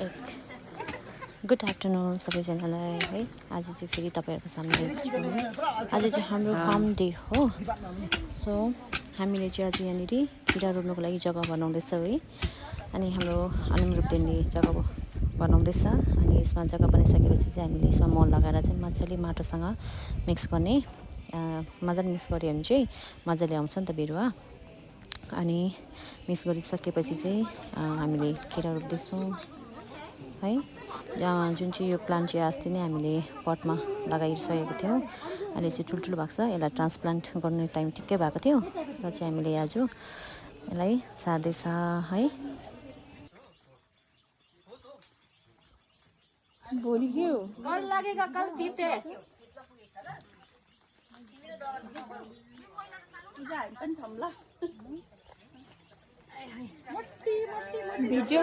Good afternoon सबैजनालाई है। आज चाहिँ फेरि तपाईँहरूको सामने छु है। आज चाहिँ हाम्रो फार्म डे हो। सो हामीले चाहिँ आज यहाँनिर किरा रोप्नुको लागि जग्गा बनाउँदैछौँ है। अनि हाम्रो अनुमरूपदेनले जग्गा बनाउँदैछ। अनि यसमा जग्गा बनाइसकेपछि चाहिँ हामीले यसमा मल लगाएर चाहिँ मजाले माटोसँग मिक्स गर्ने। मजाले मिक्स गऱ्यो भने चाहिँ मजाले आउँछ नि त बिरुवा। अनि मिक्स गरिसकेपछि चाहिँ हामीले किरा रोप्दैछौँ है। जुन चाहिँ यो प्लान्ट चाहिँ अस्ति नै हामीले पटमा लगाइसकेको थियौँ। अहिले चाहिँ ठुल्ठुलो भएको छ। यसलाई ट्रान्सप्लान्ट गर्ने टाइम ठिक्कै भएको थियो र चाहिँ हामीले आज यसलाई सार्दैछ है। भोलि के हो? कल लागेगा कल फिट है। भिडियो